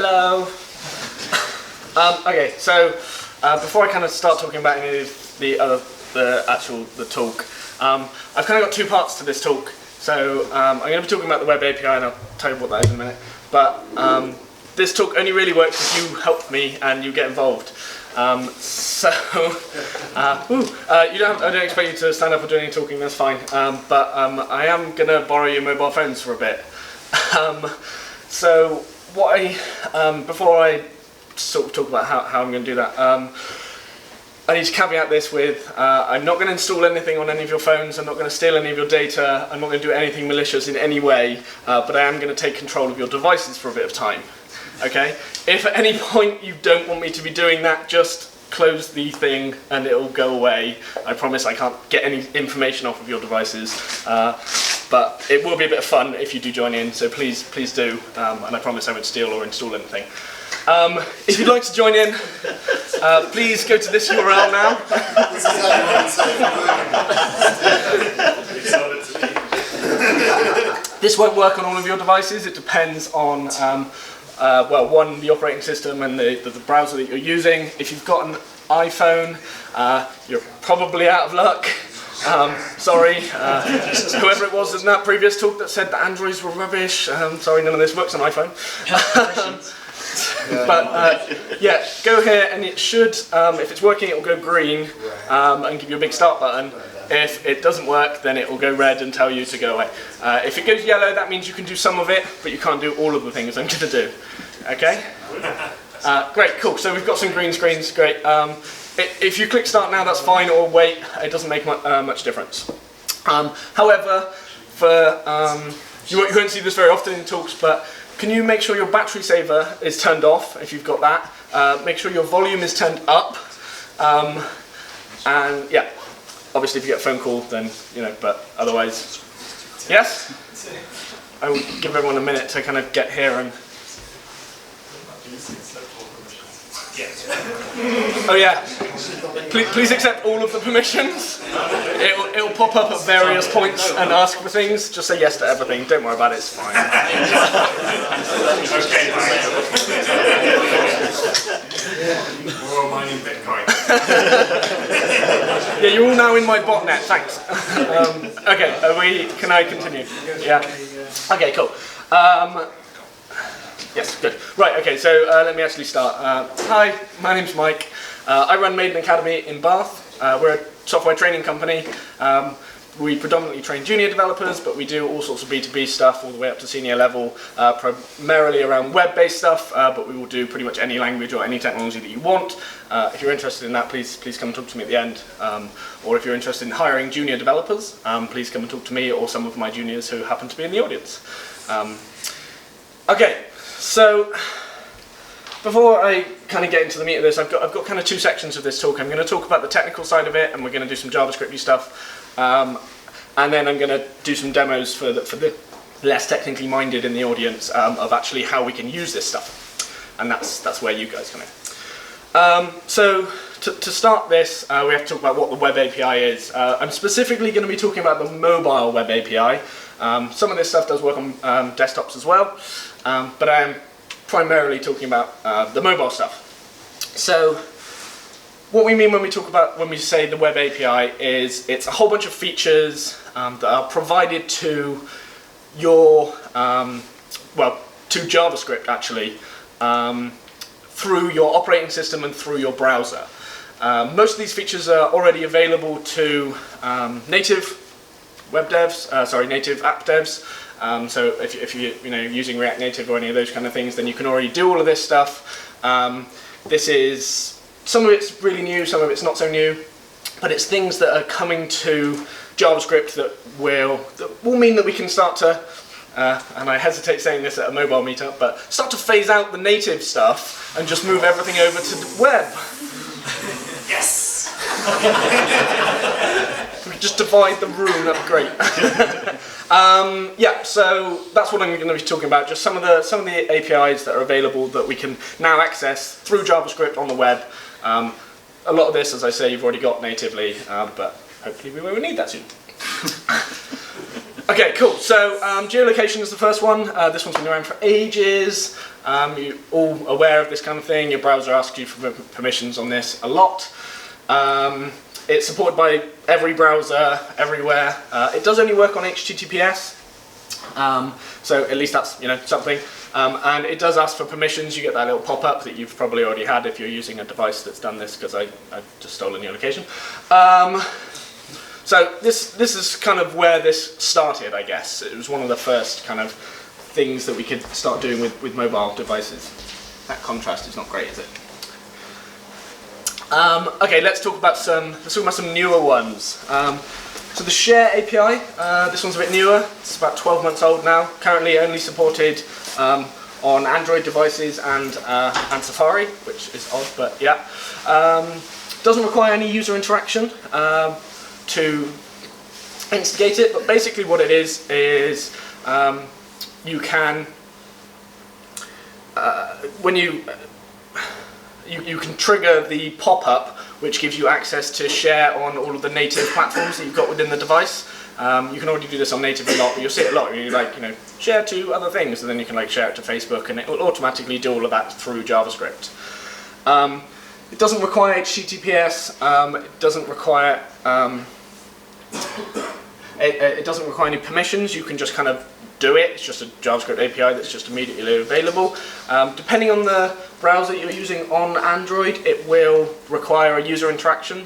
Hello. Okay, so before I kind of start talking about any of the talk, I've kind of got two parts to this talk. So I'm going to be talking about the Web API, and I'll tell you what that is in a minute. But this talk only really works if you help me and you get involved. I don't expect you to stand up or do any talking, that's fine. But I am going to borrow your mobile phones for a bit. So before I sort of talk about how I'm going to do that, I need to caveat this with, I'm not going to install anything on any of your phones, I'm not going to steal any of your data, I'm not going to do anything malicious in any way, but I am going to take control of your devices for a bit of time. Okay? If at any point you don't want me to be doing that, just close the thing and it'll go away. I promise I can't get any information off of your devices, but it will be a bit of fun if you do join in, so please do, and I promise I won't steal or install anything. If you'd like to join in, please go to this URL now. This won't work on all of your devices. It depends on, one, the operating system and the browser that you're using. If you've got an iPhone, you're probably out of luck. Sorry, whoever it was in that previous talk that said that Androids were rubbish. Sorry, none of this works on iPhone. Yeah, go here and it should, if it's working, it will go green and give you a big start button. If it doesn't work, then it will go red and tell you to go away. If it goes yellow, that means you can do some of it, but you can't do all of the things I'm going to do. Okay? Great, cool. So we've got some green screens. Great. If you click start now, that's fine, or wait. It doesn't make much difference. However, you won't see this very often in talks, but can you make sure your battery saver is turned off if you've got that? Make sure your volume is turned up. And yeah, obviously if you get a phone call, then, but otherwise, yes? I will give everyone a minute to kind of get here and... Oh yeah, please accept all of the permissions. It'll pop up at various points and ask for things. Just say yes to everything, don't worry about it, it's fine. We're all mining Bitcoin. Yeah, you're all now in my botnet, thanks. Okay, can I continue? Yeah. Okay, cool. Yes, good. Right, okay, so let me actually start. Hi, my name's Mike. I run Maiden Academy in Bath. We're a software training company. We predominantly train junior developers, but we do all sorts of B2B stuff all the way up to senior level, primarily around web-based stuff, but we will do pretty much any language or any technology that you want. If you're interested in that, please come and talk to me at the end. Or if you're interested in hiring junior developers, please come and talk to me or some of my juniors who happen to be in the audience. Okay. So, before I kind of get into the meat of this, I've got kind of two sections of this talk. I'm going to talk about the technical side of it, and we're going to do some JavaScript-y stuff, and then I'm going to do some demos for the less technically minded in the audience of actually how we can use this stuff, and that's where you guys come in. So, to start this, we have to talk about what the Web API is. I'm specifically going to be talking about the mobile Web API. Some of this stuff does work on desktops as well. But I am primarily talking about the mobile stuff. So, what we mean when we say the Web API is it's a whole bunch of features that are provided to your, to JavaScript actually, through your operating system and through your browser. Most of these features are already available to native app devs. So if you're using React Native or any of those kind of things, then you can already do all of this stuff. Some of it's really new, some of it's not so new, but it's things that are coming to JavaScript that will mean that we can start to, and I hesitate saying this at a mobile meetup, but start to phase out the native stuff and just move everything over to the web. Yes! We can just divide the room, that'd be great. Yeah, so that's what I'm going to be talking about, just some of the APIs that are available that we can now access through JavaScript on the web. A lot of this, as I say, you've already got natively, but hopefully we won't need that soon. Okay, cool. So geolocation is the first one. This one's been around for ages. You're all aware of this kind of thing. Your browser asks you for permissions on this a lot. It's supported by every browser, everywhere. It does only work on HTTPS, so at least that's something. And it does ask for permissions. You get that little pop-up that you've probably already had if you're using a device that's done this, because I've just stolen your location. So this is kind of where this started, I guess. It was one of the first kind of things that we could start doing with mobile devices. That contrast is not great, is it? Okay, let's talk about some newer ones. So the Share API, this one's a bit newer. It's about 12 months old now. Currently only supported on Android devices and Safari, which is odd, but yeah. Doesn't require any user interaction to instigate it, but basically what it is you can when you can trigger the pop-up which gives you access to share on all of the native platforms that you've got within the device. You can already do this on native a lot, but you'll see it a lot. You share to other things, and then you can share it to Facebook, and it will automatically do all of that through JavaScript. It doesn't require HTTPS. It doesn't require it doesn't require any permissions. You can just kind of do it. It's just a JavaScript API that's just immediately available. Depending on the browser you're using on Android, it will require a user interaction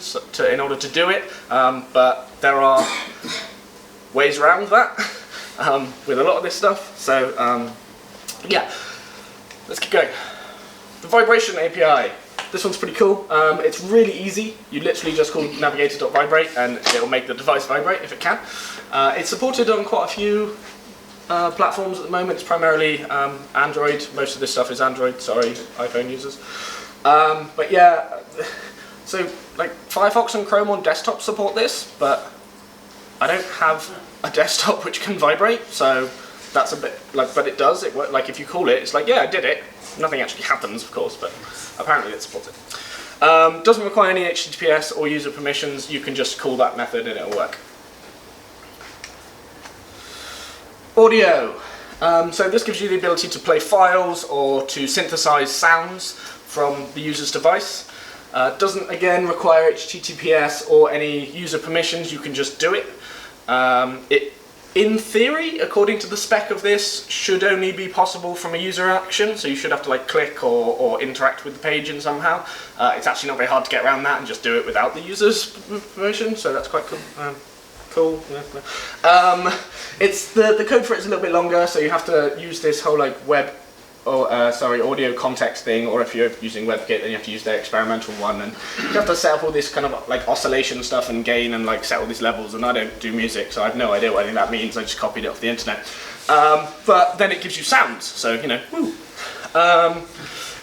in order to do it, but there are ways around that with a lot of this stuff. So yeah, let's keep going. The vibration API. This one's pretty cool. It's really easy. You literally just call navigator.vibrate and it'll make the device vibrate if it can. It's supported on quite a few platforms at the moment. It's primarily Android. Most of this stuff is Android, sorry iPhone users. But yeah, so Firefox and Chrome on desktop support this, but I don't have a desktop which can vibrate, so that's a bit but it does. It works. If you call it, it's yeah, I did it. Nothing actually happens, of course, but apparently it supports it. Doesn't require any HTTPS or user permissions. You can just call that method and it'll work. Audio. So this gives you the ability to play files or to synthesize sounds from the user's device. Doesn't again require HTTPS or any user permissions. You can just do it. In theory, according to the spec of this, should only be possible from a user action, so you should have to click or interact with the page in somehow. It's actually not very hard to get around that and just do it without the user's permission, so that's quite cool. It's the code for it is a little bit longer, so you have to use this whole web or audio context thing, or if you're using WebKit, then you have to use their experimental one, and you have to set up all this kind of oscillation stuff and gain and set all these levels. And I don't do music, so I have no idea what any of that means. I just copied it off the internet. But then it gives you sounds, so woo.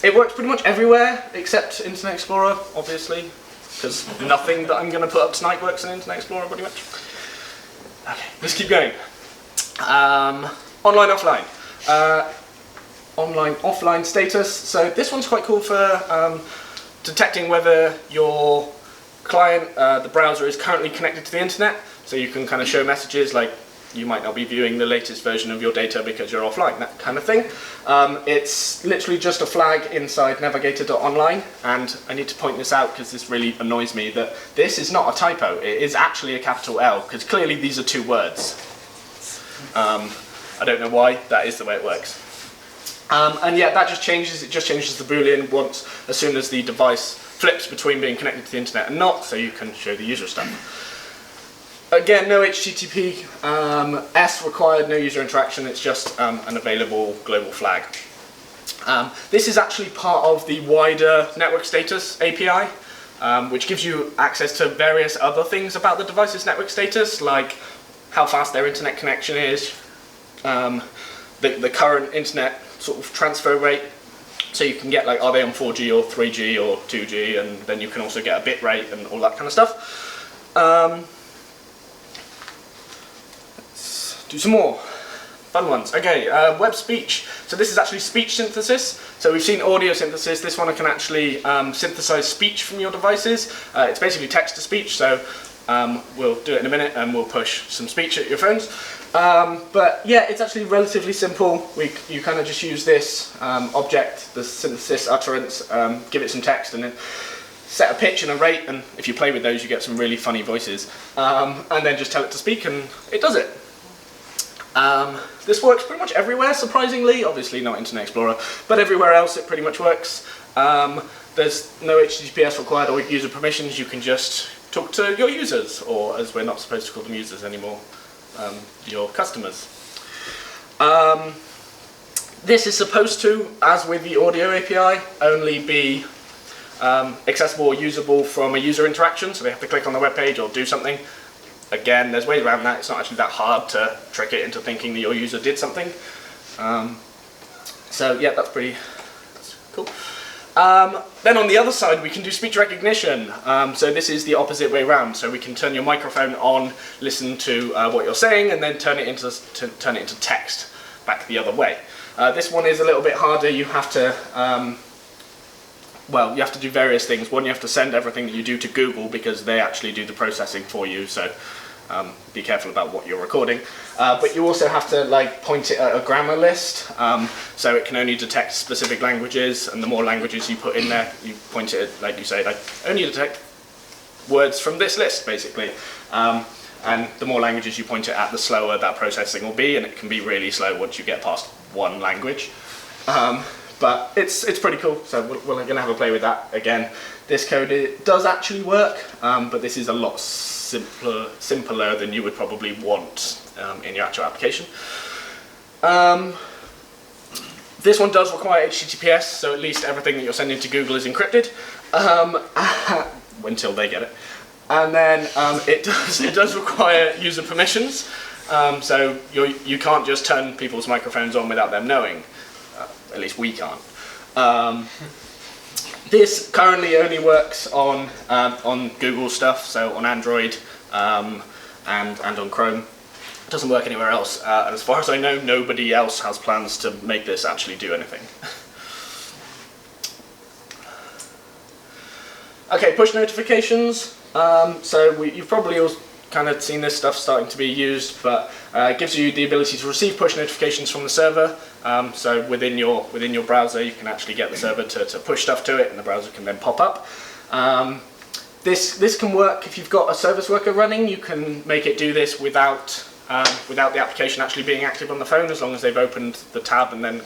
It works pretty much everywhere except Internet Explorer, obviously, because nothing that I'm going to put up tonight works in Internet Explorer pretty much. Okay, let's keep going. Online, offline. Online, offline status. So this one's quite cool for detecting whether your client, the browser, is currently connected to the internet. So you can kind of show messages you might not be viewing the latest version of your data because you're offline, that kind of thing. It's literally just a flag inside navigator.online, and I need to point this out because this really annoys me, that this is not a typo. It is actually a capital L, because clearly these are two words. I don't know why, that is the way it works. And yeah, that just changes. It just changes the Boolean as soon as the device flips between being connected to the internet and not, so you can show the user stuff. Again, no HTTP, S required, no user interaction. It's just an available global flag. This is actually part of the wider network status API, which gives you access to various other things about the device's network status, like how fast their internet connection is, the current internet sort of transfer rate, so you can get are they on 4G or 3G or 2G, and then you can also get a bit rate and all that kind of stuff. Let's do some more fun ones. Okay, web speech. So this is actually speech synthesis. So we've seen audio synthesis. This one can actually synthesize speech from your devices. It's basically text to speech, so we'll do it in a minute and we'll push some speech at your phones. But yeah, it's actually relatively simple. You kind of just use this object, the synthesis utterance, give it some text, and then set a pitch and a rate, and if you play with those you get some really funny voices, and then just tell it to speak and it does it. This works pretty much everywhere, surprisingly, obviously not Internet Explorer, but everywhere else it pretty much works. There's no HTTPS required or user permissions, you can just talk to your users, or as we're not supposed to call them users anymore, your customers. This is supposed to, as with the audio API, only be accessible or usable from a user interaction, so they have to click on the web page or do something. Again, there's ways around that. It's not actually that hard to trick it into thinking that your user did something. So yeah, that's cool. Then on the other side, we can do speech recognition. So this is the opposite way around. So we can turn your microphone on, listen to what you're saying, and then turn it into text back the other way. This one is a little bit harder. You have to you have to do various things. One, you have to send everything that you do to Google because they actually do the processing for you, so be careful about what you're recording. But you also have to point it at a grammar list, so it can only detect specific languages, and the more languages you put in there, you point it at, you say, only detect words from this list, basically. And the more languages you point it at, the slower that processing will be, and it can be really slow once you get past one language. But it's pretty cool, so we're going to have a play with that. Again, this code does actually work, but this is a lot simpler than you would probably want in your actual application. This one does require HTTPS, so at least everything that you're sending to Google is encrypted, until they get it. And then it does require user permissions, so you can't just turn people's microphones on without them knowing. At least we can't. This currently only works on Google stuff, so on Android and on Chrome. It doesn't work anywhere else. And as far as I know, nobody else has plans to make this actually do anything. Okay, push notifications. So you've probably all kind of seen this stuff starting to be used, but it gives you the ability to receive push notifications from the server. So within your browser, you can actually get the server to push stuff to it, and the browser can then pop up. This can work if you've got a service worker running. You can make it do this without the application actually being active on the phone, as long as they've opened the tab and then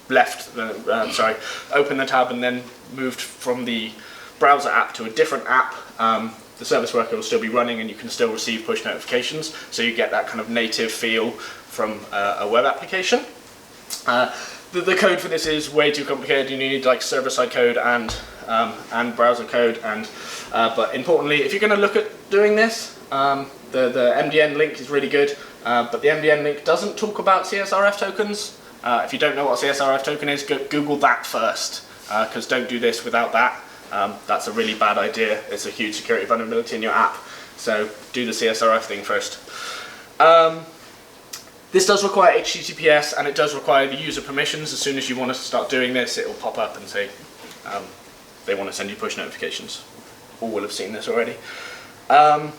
opened the tab and then moved from the browser app to a different app. The service worker will still be running, and you can still receive push notifications, so you get that kind of native feel from a web application. The code for this is way too complicated. You need server-side code and browser code, but importantly, if you're going to look at doing this, the MDN link is really good, but the MDN link doesn't talk about CSRF tokens. If you don't know what a CSRF token is, Google that first, because don't do this without that. That's a really bad idea. It's a huge security vulnerability in your app, so do the CSRF thing first. This does require HTTPS, and it does require the user permissions. As soon as you want to start doing this, it will pop up and say they want to send you push notifications. All will have seen this already. Yeah.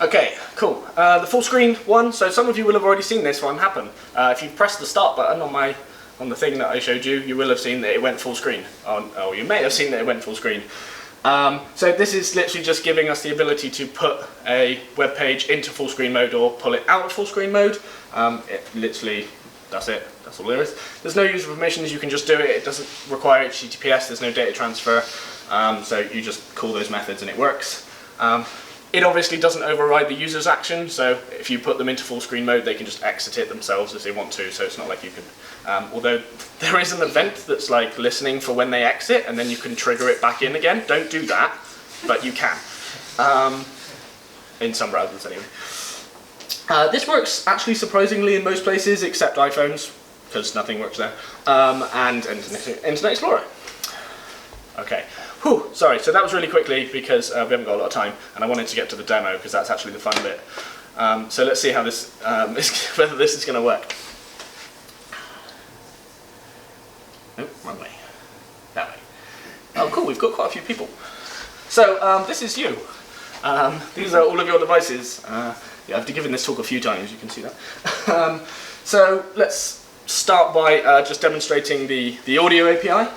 Okay, cool. The full screen one, so some of you will have already seen this one happen. If you press the start button on the thing that I showed you, you will have seen that it went full screen. Or you may have seen that it went full screen. So this is literally just giving us the ability to put a web page into full screen mode or pull it out of full screen mode. That's it. That's all there is. There's no user permissions. You can just do it. It doesn't require HTTPS. There's no data transfer. So you just call those methods and it works. It obviously doesn't override the user's action, so if you put them into full screen mode, they can just exit it themselves if they want to, so it's not like you can... although there is an event that's listening for when they exit, and then you can trigger it back in again. Don't do that, but you can. In some browsers anyway. This works actually surprisingly in most places except iPhones, because nothing works there, and Internet Explorer. Okay. Whew, sorry, so that was really quickly because we haven't got a lot of time, and I wanted to get to the demo because that's actually the fun bit. So let's see how this, whether this is going to work. Nope, wrong way. That way. Oh, cool, we've got quite a few people. So this is you. These are all of your devices. Yeah, I've given this talk a few times, you can see that. So let's start by just demonstrating the audio API.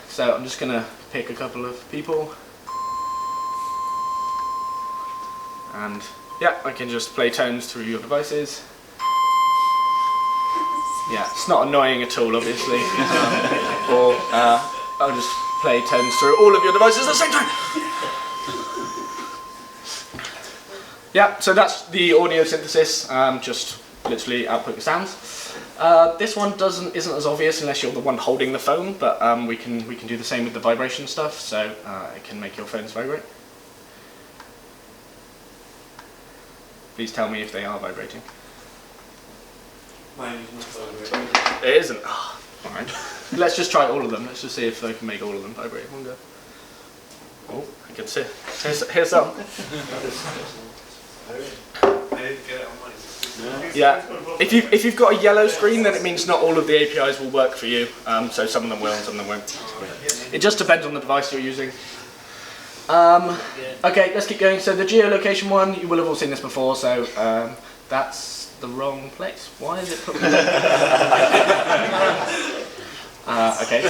So I'm just going to pick a couple of people. And yeah, I can just play tones through your devices. Yeah, it's not annoying at all, obviously. Or I'll just play tones through all of your devices at the same time. Yeah, so that's the audio synthesis, just literally outputting sounds. This one isn't as obvious unless you're the one holding the phone, but we can do the same with the vibration stuff, so it can make your phones vibrate. Please tell me if they are vibrating. Mine is not vibrating. It isn't? Oh, alright. Let's just try all of them. Let's just see if I can make all of them vibrate. One go. Oh, I can see. Here's some. I didn't get it on mine. Yeah. If you've got a yellow screen, then it means not all of the APIs will work for you. So some of them will and some of them won't. It just depends on the device you're using. Okay, let's keep going. So the geolocation one, you will have all seen this before. So that's the wrong place. Why is it put? Okay,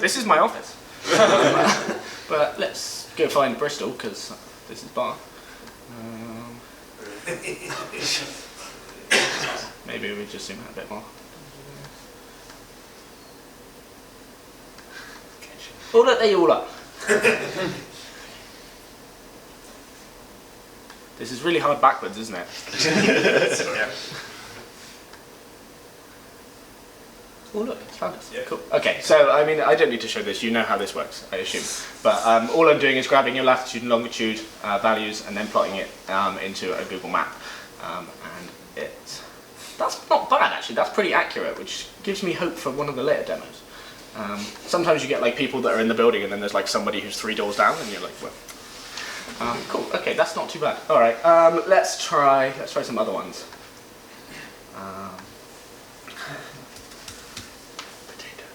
this is my office. But let's go find Bristol because this is Bar. Maybe we just zoom out a bit more. Oh look, there you all are. This is really hard backwards, isn't it? Yeah. Oh look, it's found us. Yeah. Cool. Okay, so I mean, I don't need to show this. You know how this works, I assume. But all I'm doing is grabbing your latitude and longitude values and then plotting it into a Google map. And that's not bad actually. That's pretty accurate, which gives me hope for one of the later demos. Sometimes you get like people that are in the building and then there's like somebody who's 3 doors down, and you're like, well. Cool. Okay, that's not too bad. All right. Let's try some other ones. Potato.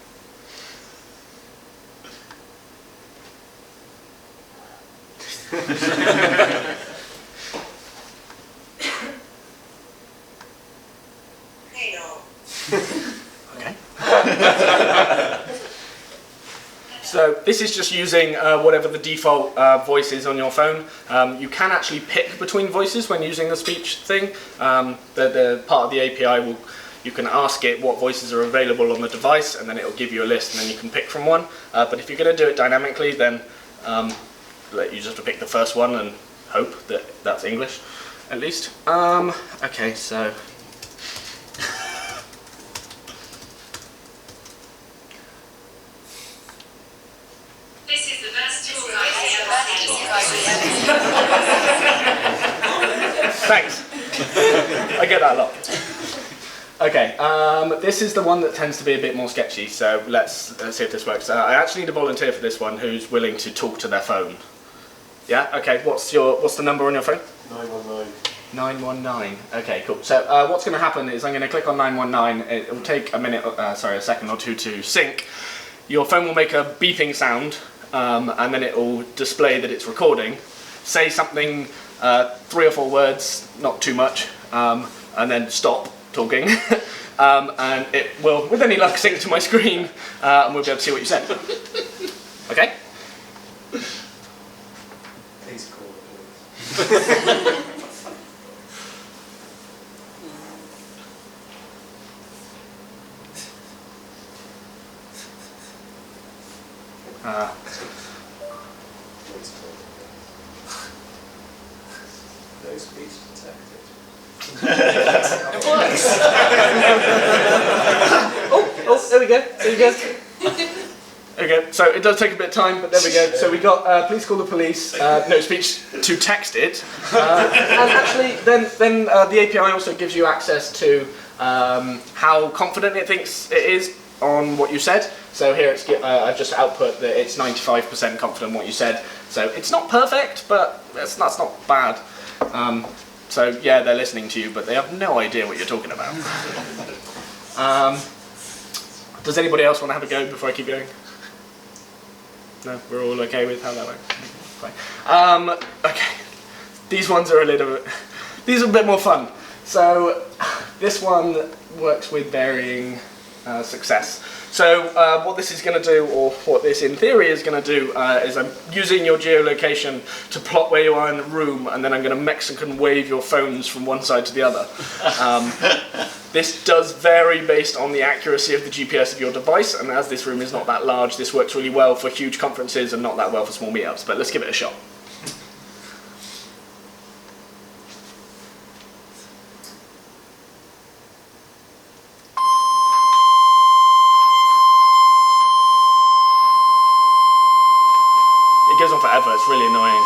Okay. So this is just using whatever the default voice is on your phone. You can actually pick between voices when using the speech thing. The part of the API you can ask it what voices are available on the device, and then it will give you a list, and then you can pick from one. But if you're going to do it dynamically, then you just have to pick the first one and hope that that's English, at least. Okay, so. Thanks. I get that a lot. Okay, this is the one that tends to be a bit more sketchy, so let's see if this works. I actually need a volunteer for this one who's willing to talk to their phone. Yeah? Okay, what's the number on your phone? 919. 919. Okay, cool. So what's going to happen is I'm going to click on 919. It will take a second or two to sync. Your phone will make a beeping sound, and then it will display that it's recording. Say something, 3 or 4 words, not too much, and then stop talking. And it will, with any luck, sync to my screen, and we'll be able to see what you said. Okay? Please call it. No speech detected. It works! Oh, there we go. There you go. Okay, so it does take a bit of time, but there we go. So we got please call the police, no speech to text it. And actually, then the API also gives you access to how confident it thinks it is on what you said. So here I've just output that it's 95% confident what you said. So it's not perfect, but that's not bad. So yeah, they're listening to you, but they have no idea what you're talking about. Does anybody else want to have a go before I keep going? No, we're all okay with how that works. fine. Okay, these ones are these are a bit more fun. So this one works with varying success. So what this is going to do, or what this in theory is going to do, is I'm using your geolocation to plot where you are in the room, and then I'm going to Mexican wave your phones from one side to the other. This does vary based on the accuracy of the GPS of your device, and as this room is not that large, this works really well for huge conferences and not that well for small meetups, but let's give it a shot. It goes on forever, it's really annoying.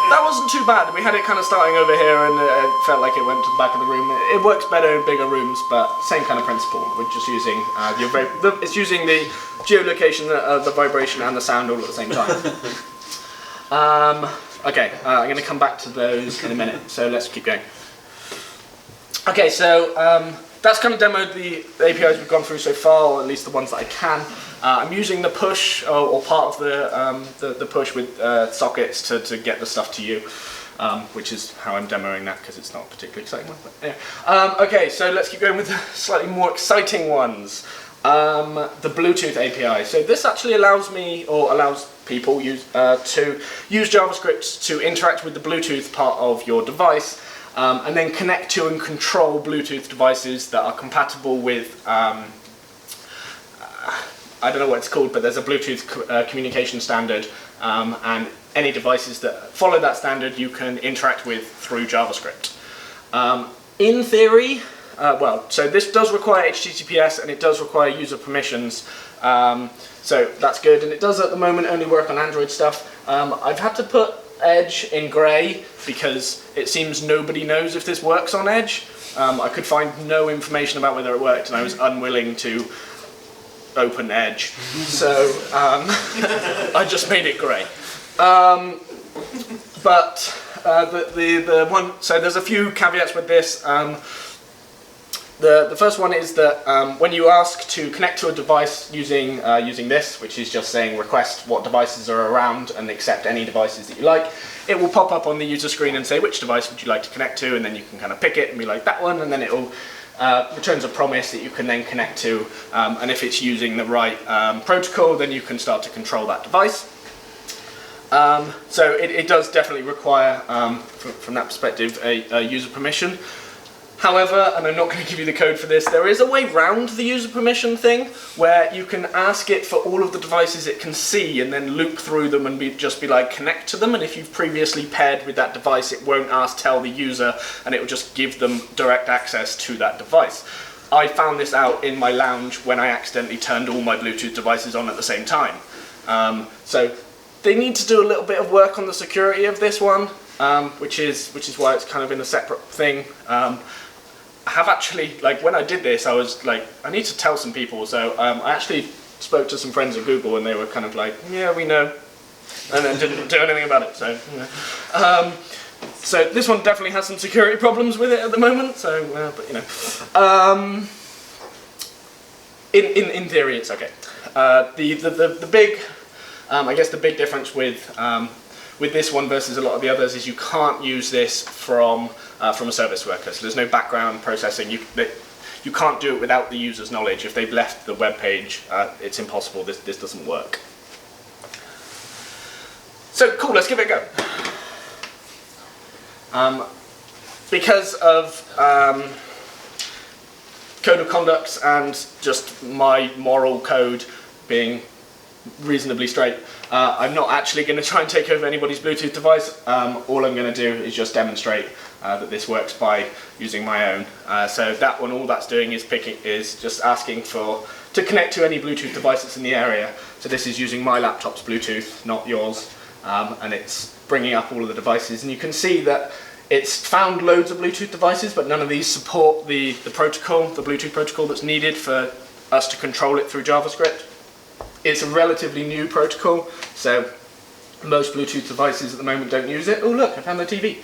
That wasn't too bad. We had it kind of starting over here and it felt like it went to the back of the room. It works better in bigger rooms, but same kind of principle. We're just using, it's using the geolocation, the vibration and the sound all at the same time. Okay, I'm going to come back to those in a minute, so let's keep going. Okay, so that's kind of demoed the APIs we've gone through so far, or at least the ones that I can. I'm using the push, or part of the push with sockets to get the stuff to you, which is how I'm demoing that, because it's not a particularly exciting one. But anyway. Okay, so let's keep going with the slightly more exciting ones. The Bluetooth API. So this actually allows me, or allows people to use JavaScript to interact with the Bluetooth part of your device, and then connect to and control Bluetooth devices that are compatible with I don't know what it's called, but there's a Bluetooth communication standard, and any devices that follow that standard you can interact with through JavaScript. In theory, so this does require HTTPS and it does require user permissions, so that's good, and it does at the moment only work on Android stuff. I've had to put Edge in grey because it seems nobody knows if this works on Edge. I could find no information about whether it worked, and I was unwilling to open Edge, so I just made it grey. But the one, so there's a few caveats with this. The first one is that when you ask to connect to a device using this, which is just saying request what devices are around and accept any devices that you like, it will pop up on the user screen and say which device would you like to connect to, and then you can kind of pick it and be like that one, and then it will returns a promise that you can then connect to, and if it's using the right protocol, then you can start to control that device. So it does definitely require, from that perspective, a user permission. However, and I'm not going to give you the code for this, there is a way round the user permission thing where you can ask it for all of the devices it can see and then loop through them and just be like connect to them, and if you've previously paired with that device it won't tell the user, and it will just give them direct access to that device. I found this out in my lounge when I accidentally turned all my Bluetooth devices on at the same time. So they need to do a little bit of work on the security of this one, which is why it's kind of in a separate thing. I have actually, like, when I did this, I was like, I need to tell some people, so I actually spoke to some friends at Google, and they were kind of like, yeah, we know, and then didn't do anything about it, so, yeah. So this one definitely has some security problems with it at the moment, so, but you know. In theory, it's okay. The big, I guess the big difference with this one versus a lot of the others is you can't use this from a service worker. So there's no background processing. You can't do it without the user's knowledge. If they've left the web page, it's impossible. This doesn't work. So cool, let's give it a go. Because of code of conduct and just my moral code being reasonably straight, I'm not actually going to try and take over anybody's Bluetooth device. All I'm going to do is just demonstrate that this works by using my own. So that one, all that's doing is just asking to connect to any Bluetooth device that's in the area. So this is using my laptop's Bluetooth, not yours, and it's bringing up all of the devices. And you can see that it's found loads of Bluetooth devices, but none of these support the protocol, the Bluetooth protocol that's needed for us to control it through JavaScript. It's a relatively new protocol, so most Bluetooth devices at the moment don't use it. Oh look, I found the TV.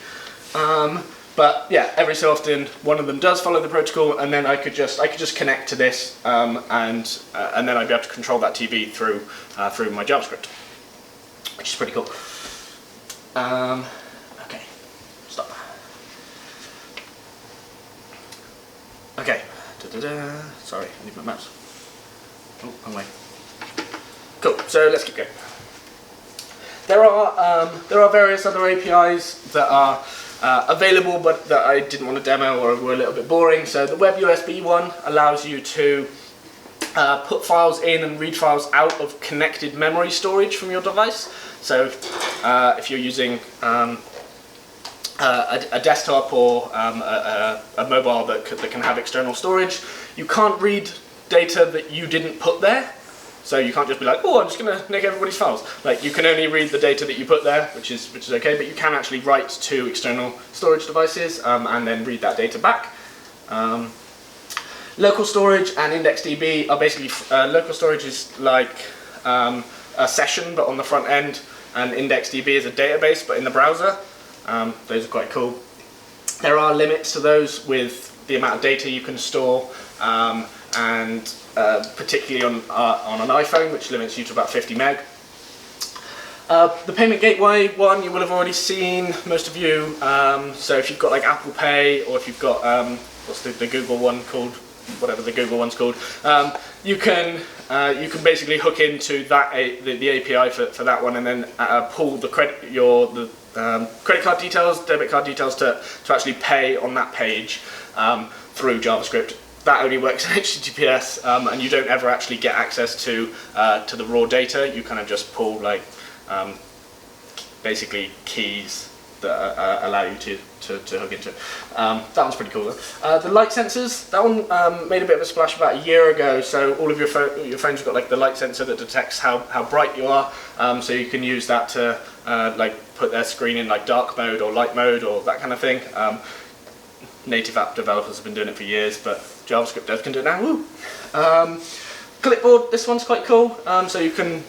But yeah, every so often one of them does follow the protocol, and then I could just connect to this, and then I'd be able to control that TV through my JavaScript. which is pretty cool. Okay, stop. Okay, sorry, I need my mouse. Oh, wrong way. Cool, so let's keep going. There are various other APIs that are available, but that I didn't want to demo or were a little bit boring. So the Web USB one allows you to put files in and read files out of connected memory storage from your device. So if you're using a desktop or a mobile that can have external storage, you can't read data that you didn't put there. So you can't just be like, oh, I'm just going to nick everybody's files. Like, you can only read the data that you put there, which is okay, but you can actually write to external storage devices and then read that data back. Local storage and IndexedDB are basically, local storage is like a session but on the front end, and IndexedDB is a database but in the browser. Those are quite cool. There are limits to those with the amount of data you can store, and particularly on an iPhone, which limits you to about 50 meg. The payment gateway one you will have already seen, most of you. So if you've got like Apple Pay, or if you've got what's the Google one called, whatever the Google one's called, you can basically hook into that the API for that one, and then pull the credit card details, debit card details to actually pay on that page through JavaScript. That only works in HTTPS, and you don't ever actually get access to the raw data. You kind of just pull like basically keys that allow you to hook into it. That one's pretty cool though. The light sensors, that one made a bit of a splash about a year ago. So all of your phones have got like the light sensor that detects how bright you are. So you can use that to like put their screen in like dark mode or light mode or that kind of thing. Native app developers have been doing it for years, but JavaScript devs can do it now. Woo! Clipboard, this one's quite cool. So you can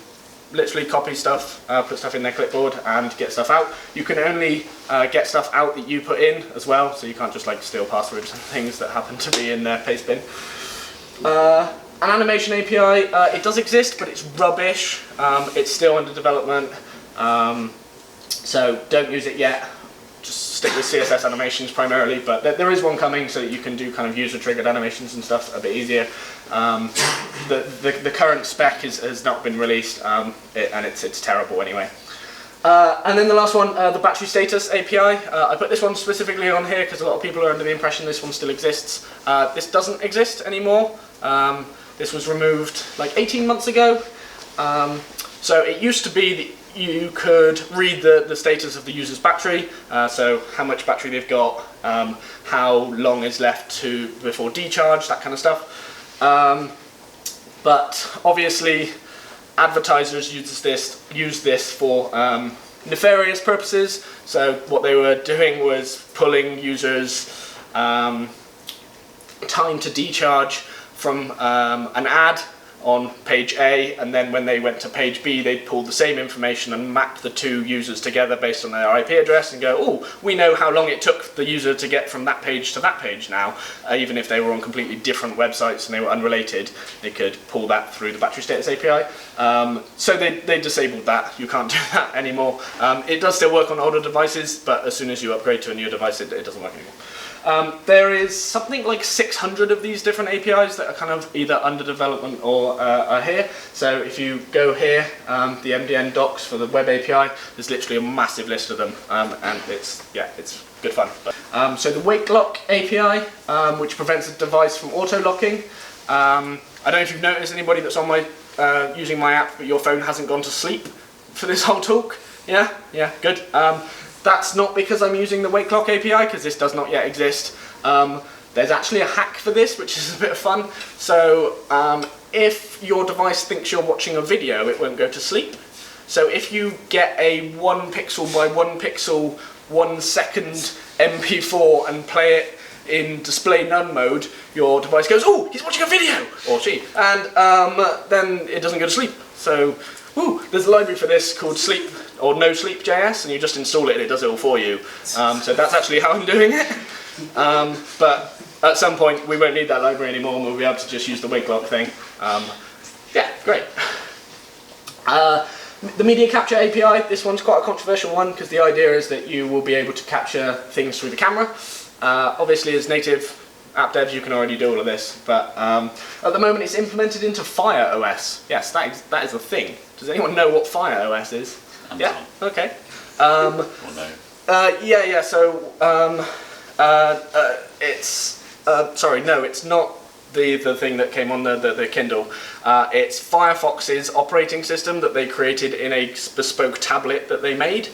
literally copy stuff, put stuff in their clipboard and get stuff out. You can only get stuff out that you put in as well, so you can't just like steal passwords and things that happen to be in their paste bin. An animation API, it does exist, but it's rubbish. It's still under development, so don't use it yet. Just stick with CSS animations primarily, but there is one coming so that you can do kind of user-triggered animations and stuff a bit easier. The current spec has not been released, and it's terrible anyway. And then the last one, the battery status API. I put this one specifically on here because a lot of people are under the impression this one still exists. This doesn't exist anymore. This was removed like 18 months ago. So it used to be that you could read the status of the user's battery, so how much battery they've got, how long is left before decharge, that kind of stuff. But obviously advertisers use this for nefarious purposes. So what they were doing was pulling users' time to decharge from an ad on page A, and then when they went to page B, they'd pull the same information and map the two users together based on their IP address and go, oh, we know how long it took the user to get from that page to that page now. Even if they were on completely different websites and they were unrelated, they could pull that through the battery status API. So they disabled that. You can't do that anymore. It does still work on older devices, but as soon as you upgrade to a newer device, it doesn't work anymore. There is something like 600 of these different APIs that are kind of either under development or are here. So if you go here, the MDN docs for the Web API, there's literally a massive list of them, and it's good fun. So the Wake Lock API, which prevents a device from auto-locking. I don't know if you've noticed anybody that's on using my app, but your phone hasn't gone to sleep for this whole talk. Yeah, good. That's not because I'm using the Wake Lock API, because this does not yet exist. There's actually a hack for this, which is a bit of fun. So if your device thinks you're watching a video, it won't go to sleep. So if you get a 1 pixel by 1 pixel 1 second MP4 and play it in display none mode, your device goes, oh, he's watching a video, or she, and then it doesn't go to sleep. So there's a library for this called Sleep or No Sleep JS, and you just install it and it does it all for you. So that's actually how I'm doing it. But at some point we won't need that library anymore, and we'll be able to just use the Wake Lock thing. Yeah, great. The media capture API, this one's quite a controversial one because the idea is that you will be able to capture things through the camera. Obviously as native app devs you can already do all of this, but at the moment it's implemented into Fire OS. Yes, that is a thing. Does anyone know what Fire OS is? Amazon. Yeah, okay. Or no? Yeah, so it's, sorry, no, it's not the thing that came on the Kindle. It's Firefox's operating system that they created in a bespoke tablet that they made.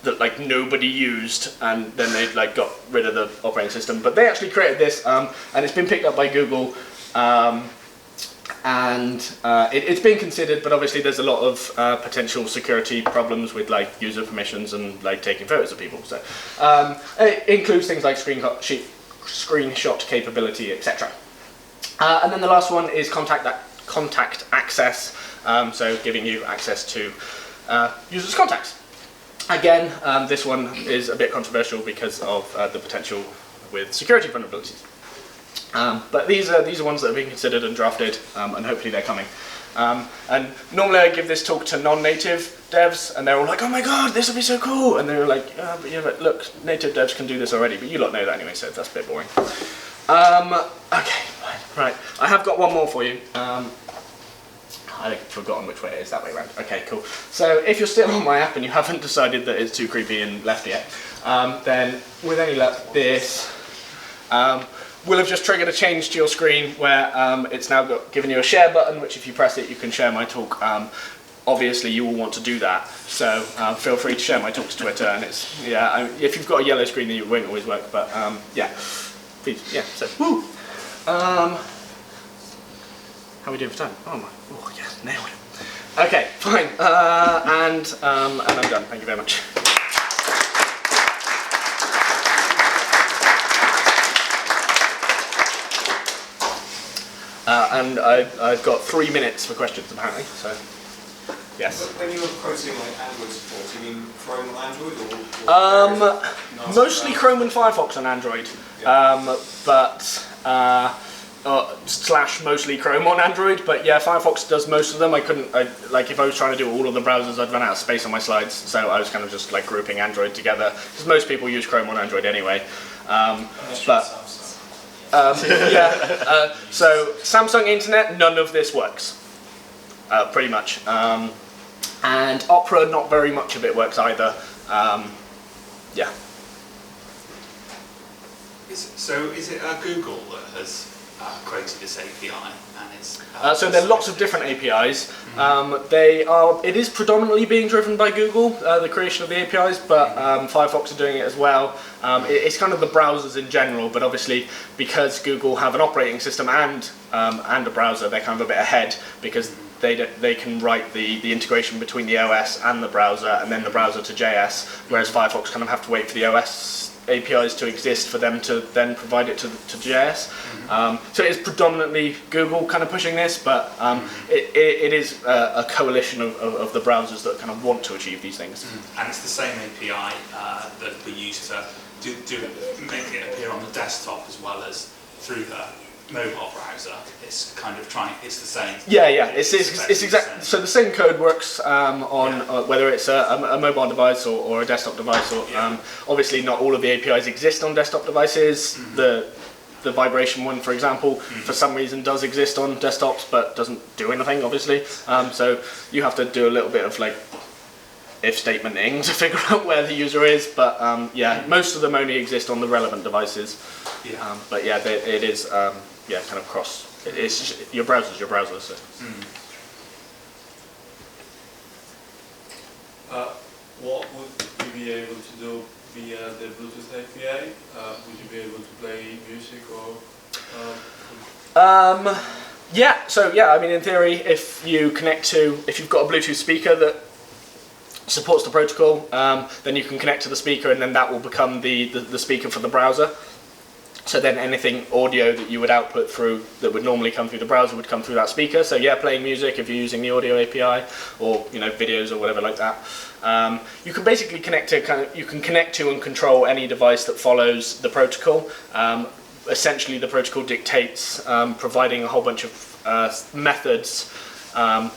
That like nobody used, and then they like got rid of the operating system. But they actually created this, and it's been picked up by Google, and it's being considered. But obviously, there's a lot of potential security problems with like user permissions and like taking photos of people. So it includes things like screenshot capability, etc. And then the last one is contact access, so giving you access to users' contacts. Again, this one is a bit controversial because of the potential with security vulnerabilities. But these are ones that have been considered and drafted, and hopefully they're coming. And normally I give this talk to non-native devs, and they're all like, "Oh my god, this will be so cool!" And they're like, but look, native devs can do this already, but you lot know that anyway, so that's a bit boring." Okay, right. I have got one more for you. I've forgotten which way it is, that way around. Okay, cool. So if you're still on my app and you haven't decided that it's too creepy and left yet, then with any luck, this will have just triggered a change to your screen where it's now given you a share button, which if you press it, you can share my talk. Obviously, you will want to do that, so feel free to share my talk to Twitter. And it's if you've got a yellow screen, then it won't always work. But yeah, please, yeah. So woo. How are we doing for time? Oh yes, nailed it. Okay, fine, and I'm done. Thank you very much. And I've got 3 minutes for questions apparently. So yes. When you were quoting like Android support, do you mean Chrome on Android or mostly Chrome and Firefox on Android, yeah. But. / mostly Chrome on Android, but yeah, Firefox does most of them. Like if I was trying to do all of the browsers, I'd run out of space on my slides, so I was kind of just like grouping Android together, because most people use Chrome on Android anyway. So Samsung Internet, none of this works, pretty much. And Opera, not very much of it works either. Yeah. So is it Google that has created this API, and it's so there are lots of different APIs. It is predominantly being driven by Google, the creation of the APIs, but Firefox are doing it as well. It's kind of the browsers in general, but obviously because Google have an operating system and a browser, they're kind of a bit ahead because they can write the integration between the OS and the browser, and then the browser to JS, whereas Firefox kind of have to wait for the OS APIs to exist for them to then provide it to JS. So it is predominantly Google kind of pushing this, but it is a coalition of the browsers that kind of want to achieve these things. And it's the same API that we use to make it appear on the desktop as well as through the mobile browser. It's kind of it's the same. Yeah. It's exactly. So the same code works on whether it's a mobile device or a desktop device. Or obviously not all of the APIs exist on desktop devices. The vibration one, for example, for some reason does exist on desktops, but doesn't do anything, obviously. So you have to do a little bit of like if statementing to figure out where the user is. But most of them only exist on the relevant devices. But yeah, it is kind of cross. It's your browser's your browser. So. What would you be able to do via the Bluetooth API? Would you be able to play music or? I mean, in theory, if you've got a Bluetooth speaker that supports the protocol, then you can connect to the speaker, and then that will become the speaker for the browser. So then anything audio that you would output through that would normally come through the browser would come through that speaker. So yeah, playing music if you're using the audio API, or videos or whatever like that. You can basically connect to and control any device that follows the protocol. Essentially, the protocol dictates providing a whole bunch of methods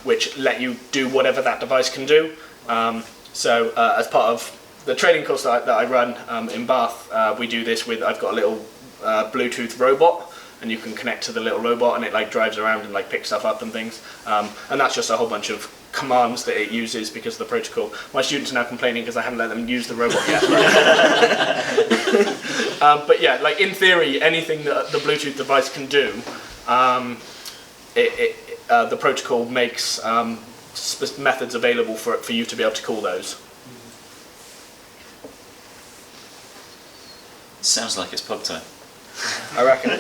which let you do whatever that device can do. So as part of the training course that I run in Bath, we do this with, I've got a little Bluetooth robot, and you can connect to the little robot and it like drives around and like picks stuff up and things. And that's just a whole bunch of commands that it uses because of the protocol. My students are now complaining because I haven't let them use the robot yet. But yeah, like in theory, anything that the Bluetooth device can do, the protocol makes methods available for you to be able to call those. Sounds like it's pub time. I reckon.